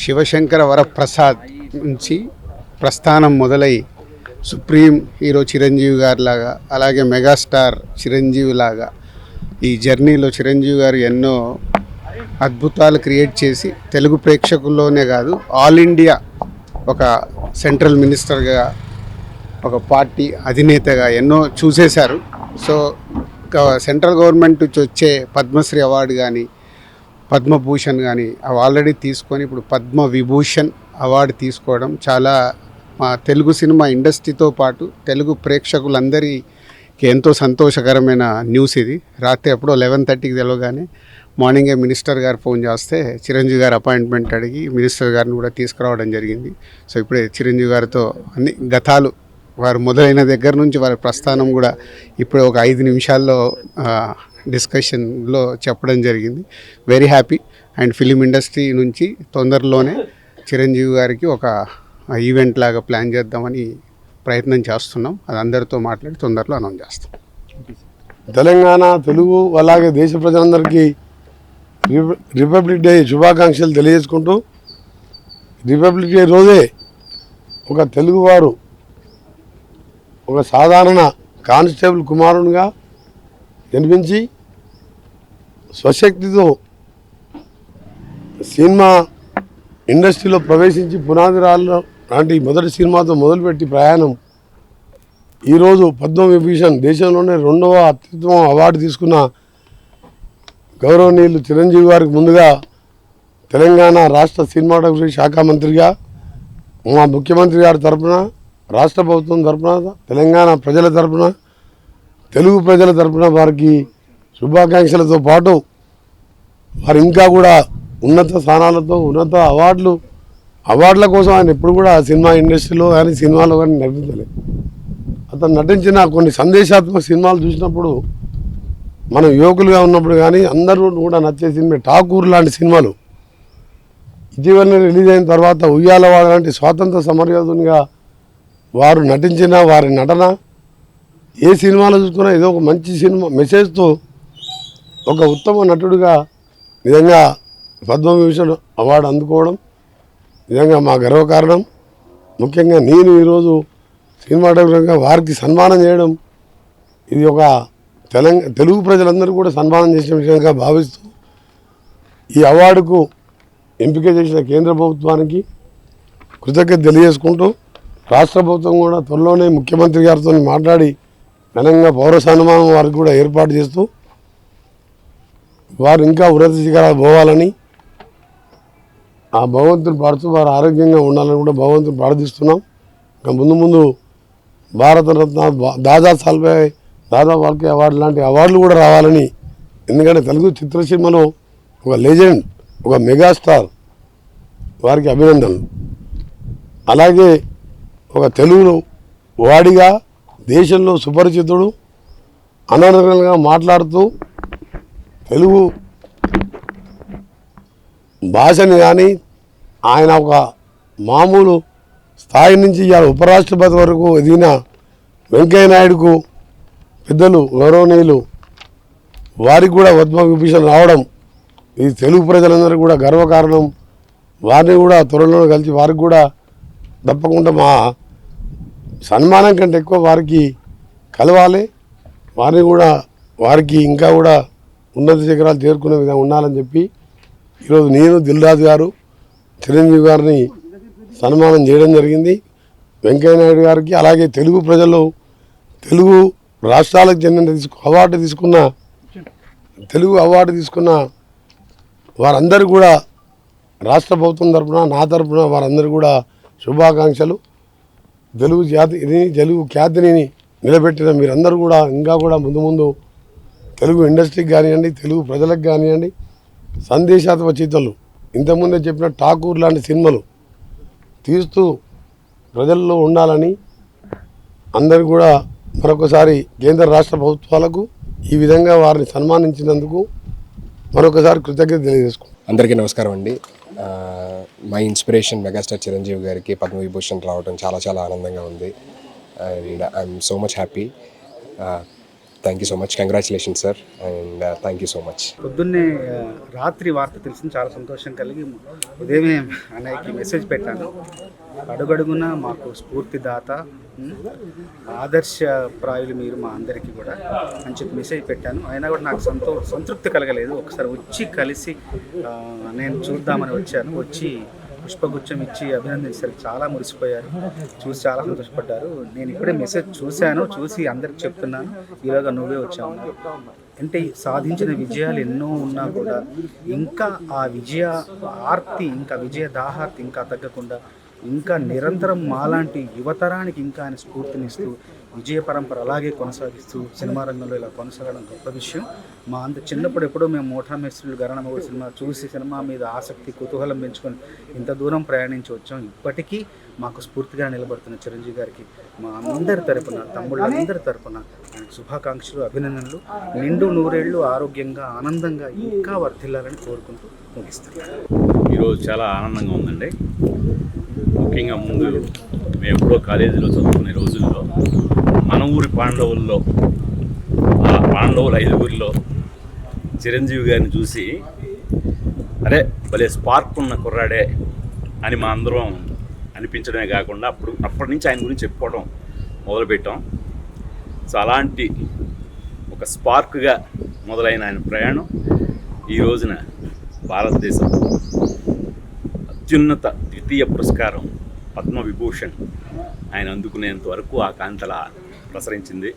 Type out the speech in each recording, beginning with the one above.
శివశంకర వరప్రసాద్ నుంచి ప్రస్థానం మొదలై సుప్రీం హీరో చిరంజీవి గారి లాగా, అలాగే మెగాస్టార్ చిరంజీవి లాగా ఈ జర్నీలో చిరంజీవి గారు ఎన్నో అద్భుతాలు క్రియేట్ చేసి తెలుగు ప్రేక్షకుల్లోనే కాదు ఆల్ ఇండియా ఒక సెంట్రల్ మినిస్టర్గా, ఒక పార్టీ అధినేతగా ఎన్నో చూసేశారు. సో సెంట్రల్ గవర్నమెంట్ నుంచి వచ్చే పద్మశ్రీ అవార్డు కానీ, పద్మభూషణ్ కానీ అవి ఆల్రెడీ తీసుకొని ఇప్పుడు పద్మ విభూషణ్ అవార్డు తీసుకోవడం చాలా మా తెలుగు సినిమా ఇండస్ట్రీతో పాటు తెలుగు ప్రేక్షకులందరికీ ఎంతో సంతోషకరమైన న్యూస్ ఇది. రాత్రి ఎప్పుడో 11:30కి తెలవగానే మార్నింగే మినిస్టర్ గారు ఫోన్ చేస్తే చిరంజీవి గారు అపాయింట్మెంట్ అడిగి మినిస్టర్ గారిని కూడా తీసుకురావడం జరిగింది. సో ఇప్పుడే చిరంజీవి గారితో అన్ని గతాలు వారు మొదలైన దగ్గర నుంచి వారి ప్రస్థానం కూడా ఇప్పుడు ఒక 5 నిమిషాల్లో డిస్కషన్లో చెప్పడం జరిగింది. Very happy. And film industry నుంచి తొందరలోనే చిరంజీవి గారికి ఒక ఈవెంట్ లాగా ప్లాన్ చేద్దామని ప్రయత్నం చేస్తున్నాం. అది అందరితో మాట్లాడి తొందరలో అనౌన్స్ చేస్తాం. తెలంగాణ తెలుగు అలాగే దేశ ప్రజలందరికీ రిపబ్లిక్ డే శుభాకాంక్షలు తెలియజేసుకుంటూ, రిపబ్లిక్ డే రోజే ఒక తెలుగువారు ఒక సాధారణ కానిస్టేబుల్ కుమారునిగా జన్మించి స్వశక్తితో సినిమా ఇండస్ట్రీలో ప్రవేశించి పునాదిరాల్లో లాంటి మొదటి సినిమాతో మొదలుపెట్టి ప్రయాణం ఈరోజు పద్మవిభూషణ్ దేశంలోనే 2వ అత్యుత్తమ అవార్డు తీసుకున్న గౌరవనీయులు చిరంజీవి గారికి ముందుగా తెలంగాణ రాష్ట్ర సినిమాటోగ్రఫీ శాఖ మంత్రిగా మా ముఖ్యమంత్రి గారి తరఫున, రాష్ట్ర ప్రభుత్వం తరఫున, తెలంగాణ ప్రజల తరఫున, తెలుగు ప్రజల తరఫున వారికి శుభాకాంక్షలతో పాటు వారు ఇంకా కూడా ఉన్నత స్థానాలతో ఉన్నత అవార్డుల కోసం ఆయన ఎప్పుడు కూడా సినిమా ఇండస్ట్రీలో కానీ సినిమాలో కానీ నటించలేదు. అతను నటించిన కొన్ని సందేశాత్మక సినిమాలు చూసినప్పుడు మనం యువకులుగా ఉన్నప్పుడు కానీ అందరూ కూడా నచ్చే సినిమా ఠాకూర్ లాంటి సినిమాలు, ఇటీవలనే రిలీజ్ అయిన తర్వాత ఉయ్యాలవాడ లాంటి స్వాతంత్ర సమరయోధునిగా వారు నటించిన వారి నటన ఏ సినిమాలో చూసుకున్నా ఏదో ఒక మంచి సినిమా మెసేజ్తో ఒక ఉత్తమ నటుడిగా నిజంగా పద్మవిభూషణ్ అవార్డు అందుకోవడం నిజంగా మా గర్వకారణం. ముఖ్యంగా నేను ఈరోజు సినిమాటోగ్రఫీగా వారికి సన్మానం చేయడం ఇది ఒక తెలుగు ప్రజలందరూ కూడా సన్మానం చేసిన విషయంగా భావిస్తూ ఈ అవార్డుకు ఎంపిక చేసిన కేంద్ర ప్రభుత్వానికి కృతజ్ఞత తెలియజేసుకుంటూ, రాష్ట్ర ప్రభుత్వం కూడా త్వరలోనే ముఖ్యమంత్రి గారితో మాట్లాడి ఘనంగా పౌర సన్మానం వారికి కూడా ఏర్పాటు చేస్తూ వారు ఇంకా ఉన్నత శిఖరాలు పోవాలని ఆ భగవంతుని పాడుతూ వారు ఆరోగ్యంగా ఉండాలని కూడా భగవంతుని ప్రార్థిస్తున్నాం. ఇంకా ముందు భారతరత్న, దాదా ఫాల్కే అవార్డు లాంటి అవార్డులు కూడా రావాలని, ఎందుకంటే తెలుగు చిత్రసీమలో ఒక లెజెండ్, ఒక మెగాస్టార్, వారికి అభినందనలు. అలాగే ఒక తెలుగు వాడిగా దేశంలో సుపరిచితుడు, అనర్గళంగా మాట్లాడుతూ తెలుగు భాషని కానీ ఆయన ఒక మామూలు స్థాయి నుంచి ఇవాళ ఉపరాష్ట్రపతి వరకు ఎదిగిన వెంకయ్య నాయుడుకు పెద్దలు గౌరవనీయులు వారికి కూడా పద్మవిభూషణ్ రావడం ఇది తెలుగు ప్రజలందరూ కూడా గర్వకారణం. వారిని కూడా త్వరలో కలిసి వారికి కూడా తప్పకుండా మా సన్మానం కంటే ఎక్కువ వారికి కలవాలి, వారిని కూడా వారికి ఇంకా కూడా ఉన్నత శిఖరాలు చేరుకునే విధంగా ఉండాలని చెప్పి ఈరోజు నేను, దిల్రాజు గారు, చిరంజీవి గారిని సన్మానం చేయడం జరిగింది. వెంకయ్య నాయుడు గారికి అలాగే తెలుగు ప్రజలు, తెలుగు రాష్ట్రాలకు చెందిన తెలుగు అవార్డు తీసుకున్న వారందరూ కూడా రాష్ట్ర ప్రభుత్వం తరఫున, నా తరఫున వారందరూ కూడా శుభాకాంక్షలు. తెలుగు ఖ్యాతిని నిలబెట్టిన మీరందరూ కూడా ఇంకా కూడా ముందు తెలుగు ఇండస్ట్రీకి కానివ్వండి, తెలుగు ప్రజలకు కానివ్వండి, సందేశాత్మక చిత్రాలు ఇంతకుముందే చెప్పిన ఠాకూర్ లాంటి సినిమాలు తీస్తూ ప్రజల్లో ఉండాలని అందరూ కూడా మరొకసారి కేంద్ర రాష్ట్ర ప్రభుత్వాలకు ఈ విధంగా వారిని సన్మానించినందుకు మరొకసారి కృతజ్ఞత తెలియజేసుకుంటాం. అందరికీ నమస్కారం అండి. మై ఇన్స్పిరేషన్ మెగాస్టార్ చిరంజీవి గారికి పద్మవిభూషణ్ రావడం చాలా చాలా ఆనందంగా ఉంది. And I'm so much happy. Thank you so much, congratulation sir, and thank you so much. పొద్దున్నే రాత్రి వార్త తెలిసింది, చాలా సంతోషం కలిగి ఉదయమే అన్నయ్యకి మెసేజ్ పెట్టాను. అడుగడుగున మాకు స్ఫూర్తిదాత, ఆదర్శప్రాయులు మీరు మా అందరికీ కూడా అని చెప్పి మెసేజ్ పెట్టాను. అయినా కూడా నాకు సంతృప్తి కలగలేదు. ఒకసారి వచ్చి కలిసి నేను చూద్దామని వచ్చాను. వచ్చి పుష్పగుచ్చం ఇచ్చి అభినందించేసరికి చాలా మురిసిపోయారు, చూసి చాలా సంతోషపడ్డారు. నేను ఇప్పుడే మెసేజ్ చూసి అందరికి చెప్తున్నాను, ఈలోగా నువ్వే వచ్చావు. అంటే సాధించిన విజయాలు ఎన్నో ఉన్నా కూడా ఇంకా ఆ విజయ ఆర్తి, ఇంకా విజయ దాహార్తి ఇంకా తగ్గకుండా ఇంకా నిరంతరం మాలాంటి యువతరానికి ఇంకా ఆయన స్ఫూర్తినిస్తూ విజయ పరంపర అలాగే కొనసాగిస్తూ సినిమా రంగంలో ఇలా కొనసాగడం గొప్ప విషయం. మా చిన్నప్పుడు ఎప్పుడో మేము మోఠా మేస్త్రులు గరణమగ సినిమా చూసి సినిమా మీద ఆసక్తి కుతూహలం పెంచుకొని ఇంత దూరం ప్రయాణించి వచ్చాం. ఇప్పటికీ మాకు స్ఫూర్తిగా నిలబడుతున్న చిరంజీవి గారికి మా అందరి తరపున, తమ్ముళ్ళందరి తరపున శుభాకాంక్షలు, అభినందనలు. నిండు నూరేళ్లు ఆరోగ్యంగా ఆనందంగా ఇంకా వర్ధిల్లాలని కోరుకుంటూ ముగిస్తాను. ఈరోజు చాలా ఆనందంగా ఉందండి. ముఖ్యంగా ముందు మేము ఎప్పుడో కాలేజీలో చదువుకునే రోజుల్లో మన ఊరి పాండవుల్లో, ఆ పాండవుల 5గురిలో చిరంజీవి గారిని చూసి అరే భలే స్పార్క్ ఉన్న కుర్రాడే అని మా అందరం అనిపించడమే కాకుండా అప్పటి నుంచి ఆయన గురించి చెప్పుకోవడం మొదలుపెట్టాం. సో అలాంటి ఒక స్పార్క్గా మొదలైన ఆయన ప్రయాణం ఈ రోజున భారతదేశం అత్యున్నత ద్వితీయ పురస్కారం పద్మవిభూషణ్ ఆయన అందుకునేంత వరకు ఆ కాంతలా ప్రసరించింది.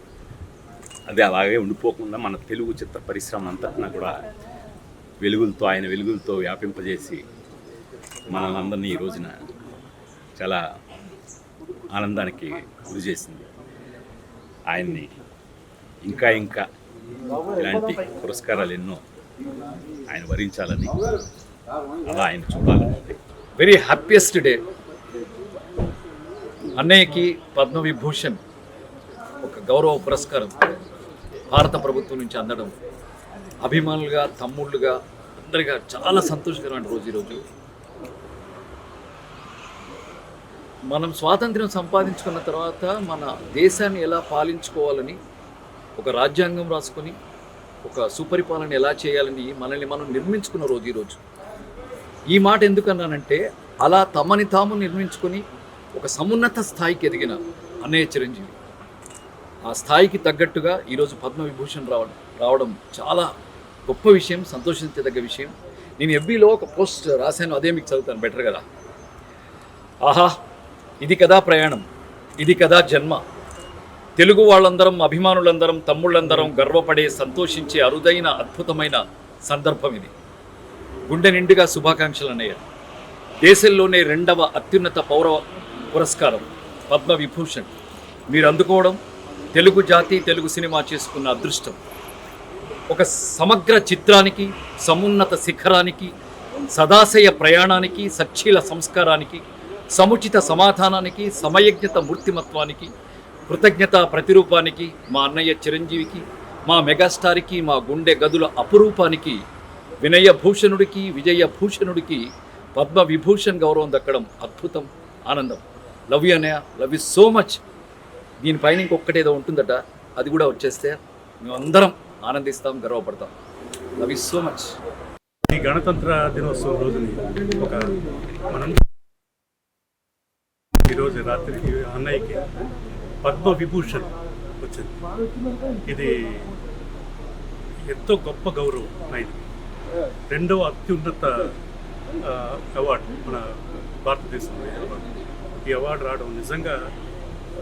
అది అలాగే ఉండిపోకుండా మన తెలుగు చిత్ర పరిశ్రమ అంతా కూడా ఆయన వెలుగులతో వ్యాపింపజేసి మనల్ని ఈ రోజున చాలా ఆనందానికి గురి చేసింది. ఆయన్ని ఇంకా ఇలాంటి పురస్కారాలు ఎన్నో ఆయన వరించాలని, అలా ఆయన చూడాలని. Very happiest day. అన్నయ్యకి పద్మవిభూషణ్ ఒక గౌరవ పురస్కారం భారత ప్రభుత్వం నుంచి అందడం అభిమానులుగా, తమ్ముళ్ళుగా, అందరిగా చాలా సంతోషకరమైన రోజు ఈరోజు. మనం స్వాతంత్ర్యం సంపాదించుకున్న తర్వాత మన దేశాన్ని ఎలా పాలించుకోవాలని ఒక రాజ్యాంగం రాసుకొని ఒక సుపరిపాలన ఎలా చేయాలని మనల్ని మనం నిర్మించుకున్న రోజు ఈరోజు. ఈ మాట ఎందుకన్నానంటే అలా తమని తాము నిర్మించుకొని ఒక సమున్నత స్థాయికి ఎదిగిన అన్నయ్య చిరంజీవి ఆ స్థాయికి తగ్గట్టుగా ఈరోజు పద్మవిభూషణ్ రావడం చాలా గొప్ప విషయం, సంతోషించదగ్గ విషయం. నేను ఎఫ్బీలో ఒక పోస్ట్ రాశాను, అదే మీకు చదువుతాను బెటర్ కదా. ఆహా, ఇది కదా ప్రయాణం, ఇది కదా జన్మ. తెలుగు వాళ్ళందరం, అభిమానులందరం, తమ్ముళ్ళందరం గర్వపడే, సంతోషించే అరుదైన అద్భుతమైన సందర్భం ఇది. గుండె నిండుగా శుభాకాంక్షలు అన్నయ్య. దేశంలోనే 2వ అత్యున్నత పౌర పురస్కారం పద్మవిభూషణ్ మీరు అందుకోవడం తెలుగు జాతి, తెలుగు సినిమా చేసుకున్న అదృష్టం. ఒక సమగ్ర చిత్రానికి, సమున్నత శిఖరానికి, సదాశయ ప్రయాణానికి, సచ్చీల సంస్కారానికి, సముచిత సమాధానానికి, సమయజ్ఞత మూర్తిమత్వానికి, కృతజ్ఞత ప్రతిరూపానికి, మా అన్నయ్య చిరంజీవికి, మా మెగాస్టార్కి, మా గుండె గదుల అపురూపానికి, వినయభూషణుడికి, విజయభూషణుడికి పద్మవిభూషణ్ గౌరవం దక్కడం అద్భుతం, ఆనందం. లవ్ యూ అన్నయ్య, లవ్ యూ సో మచ్. దీనిపైన ఇంకొకటేదో ఉంటుందట, అది కూడా వచ్చేస్తే మేమందరం ఆనందిస్తాం, గర్వపడతాం. Love you so much. ఈ గణతంత్ర దినోత్సవం రోజుని మనం ఈరోజు రాత్రి అన్నయ్యకి పద్మవిభూషణ్ వచ్చింది. ఇది ఎంతో గొప్ప గౌరవం. ఆయన 2వ అత్యున్నత అవార్డు మన భారతదేశంలో. ఈ అవార్డు రావడం నిజంగా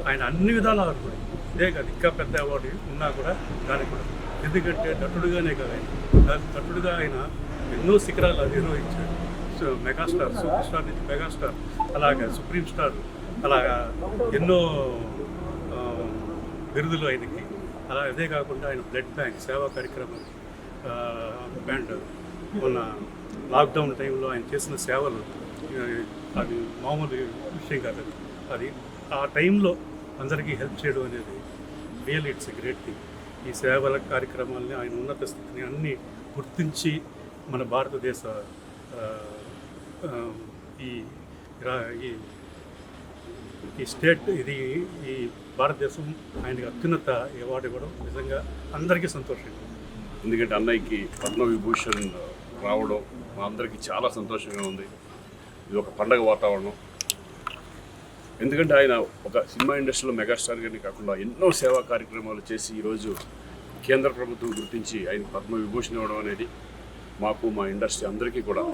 ఆయన అన్ని విధాల అర్హుడు. ఇదే కాదు, ఇంకా పెద్ద అవార్డు ఉన్నా కూడా దానికి కూడా, ఎందుకంటే నటుడుగానే కాదు, నటుడుగా ఆయన ఎన్నో శిఖరాలు అధిరోహించాడు. సో మెగాస్టార్, సూపర్ స్టార్ నుంచి మెగాస్టార్, అలాగా సుప్రీం స్టార్, అలాగా ఎన్నో బిరుదులు ఆయనకి. అలా అదే కాకుండా ఆయన బ్లడ్ బ్యాంక్ సేవా కార్యక్రమం బ్యాండ్ మొన్న లాక్డౌన్ టైంలో ఆయన చేసిన సేవలు అది మామూలు విషయం కాదు. అది ఆ టైంలో అందరికీ హెల్ప్ చేయడం అనేది real it's a great thing. ఈ సేవల కార్యక్రమాలని, ఆయన ఉన్నత స్థితిని అన్నీ గుర్తించి మన భారతదేశ ఈ స్టేట్, ఇది ఈ భారతదేశం ఆయనకి అత్యున్నత అవార్డు ఇవ్వడం నిజంగా అందరికీ సంతోషంగా ఉంది. ఎందుకంటే అన్నయ్యకి పద్మవిభూషణ్ రావడం మా అందరికీ చాలా సంతోషంగా ఉంది. ఇది ఒక పండగ వాతావరణం. ఎందుకంటే ఆయన ఒక సినిమా ఇండస్ట్రీలో మెగాస్టార్ గారిని కాకుండా ఎన్నో సేవా కార్యక్రమాలు చేసి ఈరోజు కేంద్ర ప్రభుత్వం గుర్తించి ఆయన పద్మవిభూషణ్ ఇవ్వడం అనేది మాకు మా ఇండస్ట్రీ అందరికీ కూడా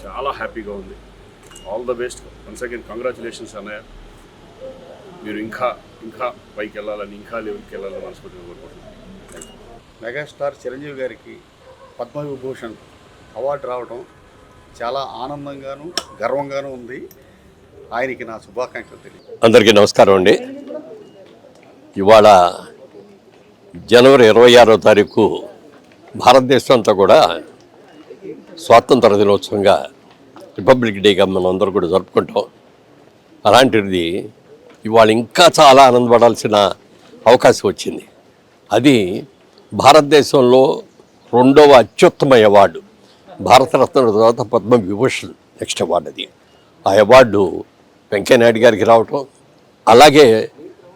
చాలా హ్యాపీగా ఉంది. All the best. Once again congratulations అన్నయ్య. మీరు ఇంకా ఇంకా పైకి వెళ్ళాలని, ఇంకా లెవెల్కి వెళ్ళాలని మనస్ఫూర్తిగా కోరుకుంటున్నాను. మెగాస్టార్ చిరంజీవి గారికి పద్మవిభూషణ్ అవార్డు రావడం చాలా ఆనందంగాను గర్వంగాను ఉంది. ఆయనకి నా శుభాకాంక్షలు తెలియదు. అందరికీ నమస్కారం అండి. ఇవాళ జనవరి 26వ తారీఖు భారతదేశం అంతా కూడా స్వాతంత్ర దినోత్సవంగా, రిపబ్లిక్ డేగా మనం అందరూ కూడా జరుపుకుంటాం. అలాంటిది ఇవాళ ఇంకా చాలా ఆనందపడాల్సిన అవకాశం వచ్చింది. అది భారతదేశంలో 2వ అత్యుత్తమ అవార్డు, భారతరత్న తర్వాత పద్మవిభూషణ్ నెక్స్ట్ అవార్డు. అది ఆ అవార్డు వెంకయ్యనాయుడు గారికి రావటం, అలాగే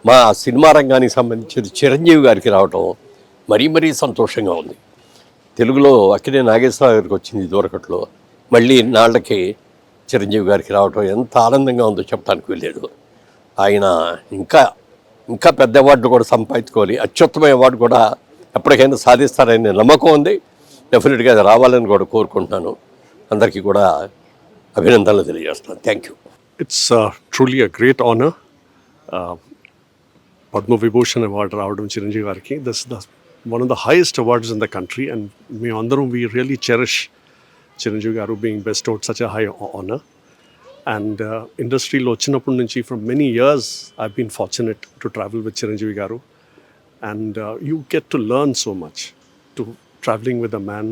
మా సినిమా రంగానికి సంబంధించిన చిరంజీవి గారికి రావటం మరీ సంతోషంగా ఉంది. తెలుగులో అక్కినే నాగేశ్వరరావు గారికి వచ్చింది దూరకట్లో, మళ్ళీ నాళ్ళకి చిరంజీవి గారికి రావటం ఎంత ఆనందంగా ఉందో చెప్పడానికి వెళ్ళలేదు. ఆయన ఇంకా పెద్ద అవార్డు కూడా సంపాదించుకోవాలి, అత్యుత్తమ అవార్డు కూడా ఎప్పటికైనా సాధిస్తారనే నమ్మకం ఉంది. డెఫినెట్గా అది రావాలని కూడా కోరుకుంటున్నాను. అందరికీ కూడా అభినందనలు తెలియజేస్తున్నాను. Thank you. It's truly a great honor. Padma Vibhushan Award రావడం చిరంజీవి గారికి. This is one of the highest awards in the country, and we really cherish Chiranjeevi గారు being bestowed such a high honor. And ఇండస్ట్రీలో వచ్చినప్పటి నుంచి from many years I've been fortunate to travel with Chiranjeevi గారు, and you get to learn so much to traveling with a man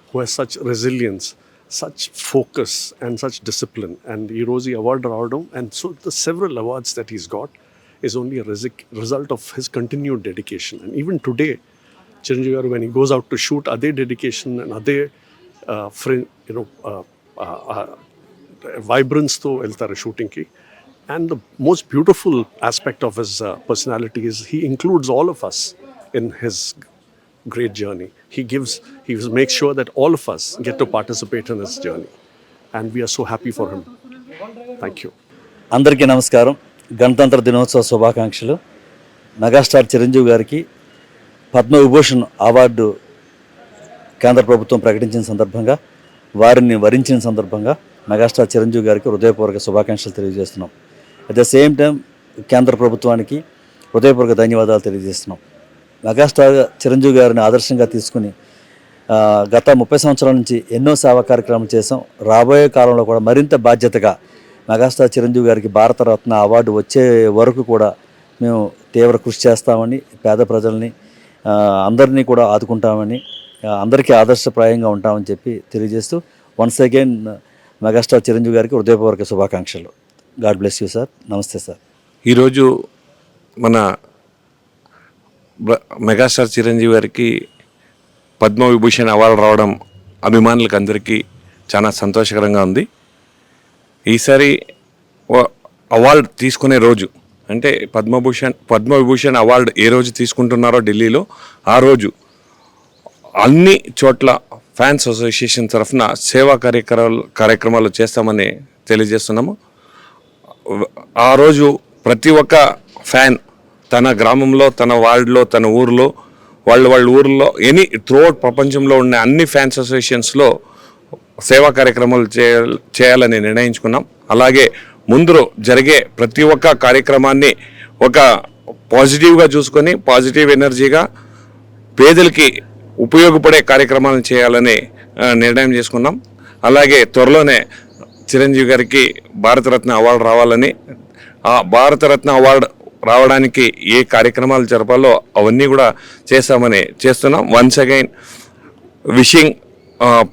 who has such resilience, such focus and such discipline. And ee roju award raavadam, and so the several awards that he's got is only a result of his continued dedication. And even today Chiranjeevi garu, when he goes out to shoot, ade dedication and ade vibrance tho veltaru shooting ki. And the most beautiful aspect of his personality is he includes all of us in his great journey. He makes sure that all of us get to participate in his journey, and we are so happy for him. Thank you. అందరికీ నమస్కారం. గణతంత్ర దినోత్సవ శుభాకాంక్షలు. Megastar Chiranjeevi గారికి Padma Vibhushan award కేంద్ర ప్రభుత్వం ప్రకటించిన సందర్భంగా, వారిని వరించిన సందర్భంగా మెగాస్టార్ చిరంజీవి గారికి హృదయపూర్వక శుభాకాంక్షలు తెలియజేస్తున్నాం. అట్ ద సేమ్ టైం కేంద్ర ప్రభుత్వానికి హృదయపూర్వక ధన్యవాదాలు తెలియజేస్తున్నాం. మెగాస్టార్ చిరంజీవి గారిని ఆదర్శంగా తీసుకుని గత 30 సంవత్సరాల నుంచి ఎన్నో సేవా కార్యక్రమాలు చేసాం. రాబోయే కాలంలో కూడా మరింత బాధ్యతగా మెగాస్టార్ చిరంజీవి గారికి భారతరత్న అవార్డు వచ్చే వరకు కూడా మేము తీవ్ర కృషి చేస్తామని, పేద ప్రజల్ని అందరినీ కూడా ఆదుకుంటామని, అందరికీ ఆదర్శప్రాయంగా ఉంటామని చెప్పి తెలియజేస్తూ వన్స్ అగైన్ మెగాస్టార్ చిరంజీవి గారికి హృదయపూర్వక శుభాకాంక్షలు. God bless you sir. నమస్తే సార్. ఈరోజు మన మెగాస్టార్ చిరంజీవి గారికి పద్మవిభూషణ్ అవార్డు రావడం అభిమానులకు అందరికీ చాలా సంతోషకరంగా ఉంది. ఈసారి అవార్డు తీసుకునే రోజు అంటే పద్మవిభూషణ్ అవార్డు ఏ రోజు తీసుకుంటున్నారో ఢిల్లీలో, ఆ రోజు అన్ని చోట్ల ఫ్యాన్స్ అసోసియేషన్ తరఫున సేవా కార్యక్రమాలు చేస్తామని తెలియజేస్తున్నాము. ఆ రోజు ప్రతి ఒక్క ఫ్యాన్ తన గ్రామంలో, తన వార్డులో, తన ఊరిలో, వాళ్ళ ఊరిలో త్రూఅవుట్ ప్రపంచంలో ఉన్న అన్ని ఫ్యాన్స్ అసోసియేషన్స్లో సేవా కార్యక్రమాలు చేయాలని నిర్ణయించుకున్నాం. అలాగే ముందు జరిగే ప్రతి ఒక్క కార్యక్రమాన్ని ఒక పాజిటివ్గా చూసుకొని, పాజిటివ్ ఎనర్జీగా పేదలకి ఉపయోగపడే కార్యక్రమాలను చేయాలని నిర్ణయం చేసుకున్నాం. అలాగే త్వరలోనే చిరంజీవి గారికి భారతరత్న అవార్డు రావాలని, ఆ భారతరత్న అవార్డు రావడానికి ఏ కార్యక్రమాలు జరపాలో అవన్నీ కూడా చేస్తున్నాం. వన్స్ అగైన్ విషింగ్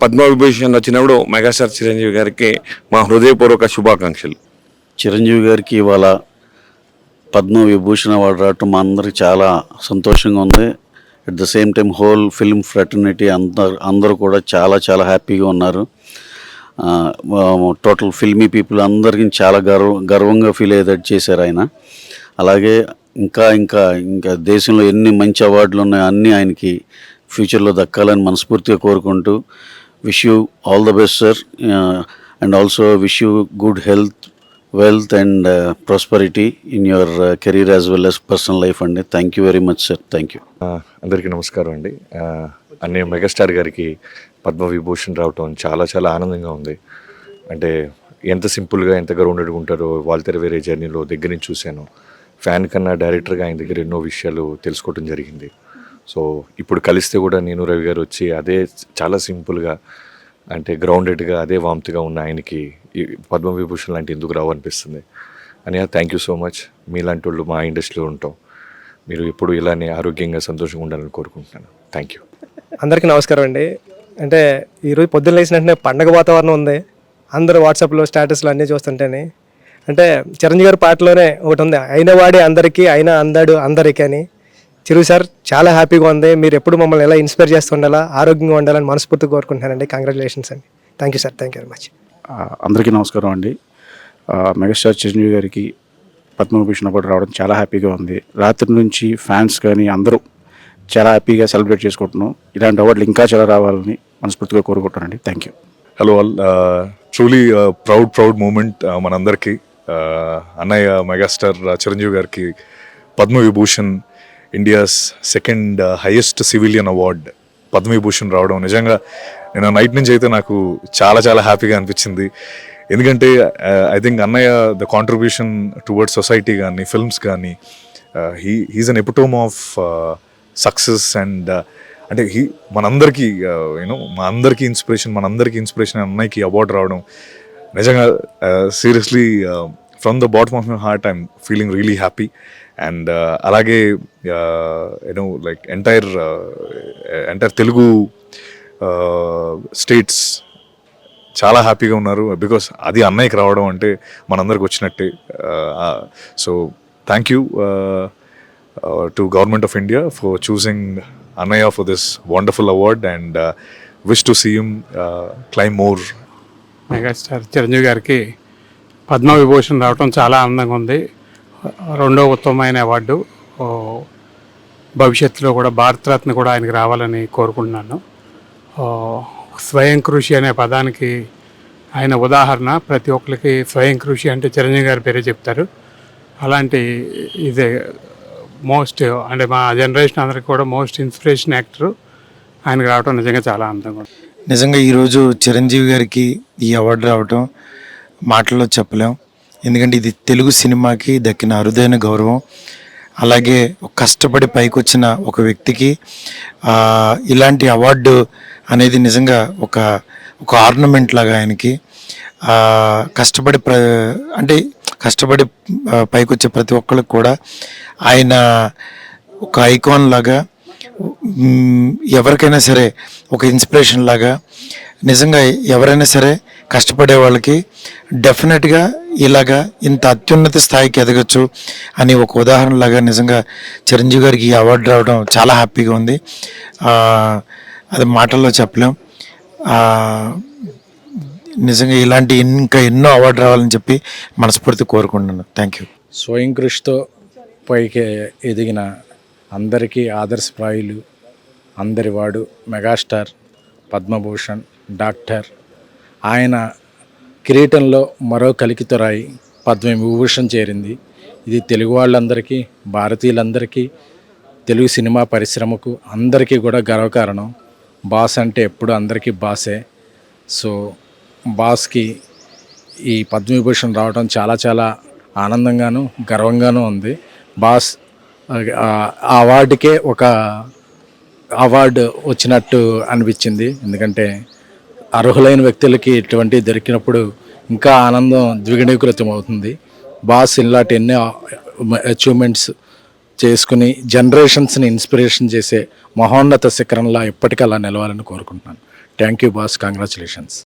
పద్మవిభూషణ్ వచ్చినప్పుడు మెగాస్టార్ చిరంజీవి గారికి మా హృదయపూర్వక శుభాకాంక్షలు. చిరంజీవి గారికి ఇవాళ పద్మవిభూషణ్ అవార్డు రావటం మా అందరికి చాలా సంతోషంగా ఉంది. At the same time whole film fraternity అందరూ కూడా చాలా హ్యాపీగా ఉన్నారు. టోటల్ ఫిల్మీ పీపుల్ అందరికీ చాలా గర్వంగా ఫీల్ అయ్యేటట్టు చేశారు ఆయన. అలాగే ఇంకా ఇంకా ఇంకా దేశంలో ఎన్ని మంచి అవార్డులు ఉన్నాయో అన్నీ ఆయనకి ఫ్యూచర్లో దక్కాలని మనస్ఫూర్తిగా కోరుకుంటూ wish you all the best sir, and also wish you good health, wealth and prosperity in your career as well as personal life అండి. Thank you very much sir. Thank you. అందరికీ నమస్కారం అండి. అన్నయ్య మెగాస్టార్ గారికి పద్మవిభూషణ్ రావటం చాలా చాలా ఆనందంగా ఉంది. అంటే ఎంత సింపుల్గా ఎంత గ్రౌండెడ్గా ఉంటారో వాల్తెర వేరే జర్నీలో దగ్గర నుంచి చూశాను. ఫ్యాన్ కన్నా డైరెక్టర్గా ఆయన దగ్గర ఎన్నో విషయాలు తెలుసుకోవడం జరిగింది. సో ఇప్పుడు కలిస్తే కూడా నేను రవి గారు వచ్చి అదే చాలా సింపుల్గా అంటే గ్రౌండెడ్గా అదే వామ్తిగా ఉన్న ఆయనకి ఈ పద్మవిభూషణ్ లాంటి ఎందుకు రావు అనిపిస్తుంది. అన్నయ్య థ్యాంక్ యూ సో మచ్. మీలాంటి వాళ్ళు మా ఇండస్ట్రీలో ఉంటాం. మీరు ఎప్పుడు ఇలానే ఆరోగ్యంగా సంతోషంగా ఉండాలని కోరుకుంటున్నాను. Thank you. అందరికీ నమస్కారం అండి. అంటే ఈరోజు పొద్దున్న లేచిన వెంటనే పండగ వాతావరణం ఉంది. అందరూ వాట్సాప్లో స్టేటస్లు అన్నీ చూస్తుంటేనే అంటే చిరంజీవి గారి పాటలోనే ఒకటి ఉంది, అయిన వాడే అందరికీ అయినా అందాడు అందరికీ అని. చిరు సార్ చాలా హ్యాపీగా ఉంది. మీరు ఎప్పుడు మమ్మల్ని ఎలా ఇన్స్పైర్ చేస్తూ ఉండాలా, ఆరోగ్యంగా ఉండాలని మనస్ఫూర్తిగా కోరుకుంటున్నానండి. కంగ్రాచులేషన్స్ అండి. Thank you sir. Thank you very much. అందరికీ నమస్కారం అండి. మెగాస్టార్ చిరంజీవి గారికి పద్మవిభూషణ్ అవార్డు రావడం చాలా హ్యాపీగా ఉంది. రాత్రి నుంచి ఫ్యాన్స్ కానీ అందరూ చాలా హ్యాపీగా సెలబ్రేట్ చేసుకుంటున్నాం. ఇలాంటి అవార్డులు ఇంకా చాలా రావాలని మనస్ఫూర్తిగా కోరుకుంటానండి. Thank you. Hello all. Truly proud moment మనందరికీ. అన్నయ్య మెగాస్టార్ చిరంజీవి గారికి Padma Vibhushan, India's second highest civilian award Padma Vibhushan రావడం నిజంగా నేను నైట్ నుంచి అయితే నాకు చాలా చాలా హ్యాపీగా అనిపించింది. ఎందుకంటే ఐ థింక్ అన్నయ్య ద కాంట్రిబ్యూషన్ టువర్డ్స్ సొసైటీ కానీ ఫిల్మ్స్ కానీ he is an epitome of success. And అంటే మనందరికీ యూనో మా అందరికీ ఇన్స్పిరేషన్ అన్నయ్యకి అవార్డు రావడం నిజంగా seriously from the bottom of my heart I'm feeling really happy. And అలాగే you know like entire Telugu states చాలా హ్యాపీగా ఉన్నారు. బికాస్ అది అన్నయ్యకి రావడం అంటే మనందరికి వచ్చినట్టే. So thank you to government of India for choosing Anaya for this wonderful award, and wish to see him climb more. Megastar Chiranjeevi గారికి పద్మవిభూషణ్ రావడం చాలా ఆనందంగా ఉంది. రెండో ఉత్తమమైన అవార్డు. భవిష్యత్తులో కూడా భారతరత్న కూడా ఆయనకి రావాలని కోరుకుంటున్నాను. స్వయం కృషి అనే పదానికి ఆయన ఉదాహరణ. ప్రతి ఒక్కరికి స్వయం కృషి అంటే చిరంజీవి గారి పేరే చెప్తారు. అలాంటి ఇదే మోస్ట్ అంటే మా జనరేషన్ అందరికి కూడా మోస్ట్ ఇన్స్పిరేషన్ యాక్టర్. ఆయనకు రావడం నిజంగా చాలా ఆనందంగా ఉంది. నిజంగా ఈరోజు చిరంజీవి గారికి ఈ అవార్డు రావడం మాటల్లో చెప్పలేం. ఎందుకంటే ఇది తెలుగు సినిమాకి దక్కిన అరుదైన గౌరవం. అలాగే కష్టపడి పైకి వచ్చిన ఒక వ్యక్తికి ఇలాంటి అవార్డు అనేది నిజంగా ఒక ఆర్నమెంట్ లాగా ఆయనకి. కష్టపడి పైకి వచ్చే ప్రతి ఒక్కరికి కూడా ఆయన ఒక ఐకాన్ లాగా, ఎవరికైనా సరే ఒక ఇన్స్పిరేషన్ లాగా. నిజంగా ఎవరైనా సరే కష్టపడే వాళ్ళకి డెఫినెట్గా ఇలాగా ఇంత అత్యున్నత స్థాయికి ఎదగచ్చు అని ఒక ఉదాహరణలాగా నిజంగా చిరంజీవి గారికి ఈ అవార్డు రావడం చాలా హ్యాపీగా ఉంది. అది మాటల్లో చెప్పలేం. నిజంగా ఇలాంటి ఇంకా ఎన్నో అవార్డు రావాలని చెప్పి మనస్ఫూర్తి కోరుకుంటున్నాను. Thank you. స్వయం కృషితో పైకి ఎదిగిన అందరికీ ఆదర్శప్రాయులు అందరివాడు మెగాస్టార్ పద్మభూషణ్ డాక్టర్. ఆయన కిరీటంలో మరో కలికితొరాయి పద్మవిభూషణ్ చేరింది. ఇది తెలుగు వాళ్ళందరికీ, భారతీయులందరికీ, తెలుగు సినిమా పరిశ్రమకు అందరికీ కూడా గర్వకారణం. బాస్ అంటే ఎప్పుడు అందరికీ బాసే. సో బాస్కి ఈ పద్మవిభూషణ్ రావడం చాలా చాలా ఆనందంగాను గర్వంగానూ ఉంది. బాస్ ఆ అవార్డుకే ఒక అవార్డు వచ్చినట్టు అనిపించింది. ఎందుకంటే అర్హులైన వ్యక్తులకి ఇటువంటి దొరికినప్పుడు ఇంకా ఆనందం ద్విగుణీకృతం అవుతుంది. బాస్ ఇలాంటి ఎన్నో అచీవ్మెంట్స్ చేసుకుని జనరేషన్స్ని ఇన్స్పిరేషన్ చేసే మహోన్నత శిఖరంలా ఎప్పటికీ అలా నిలవాలని కోరుకుంటున్నాను. Thank you boss. కంగ్రాచులేషన్స్.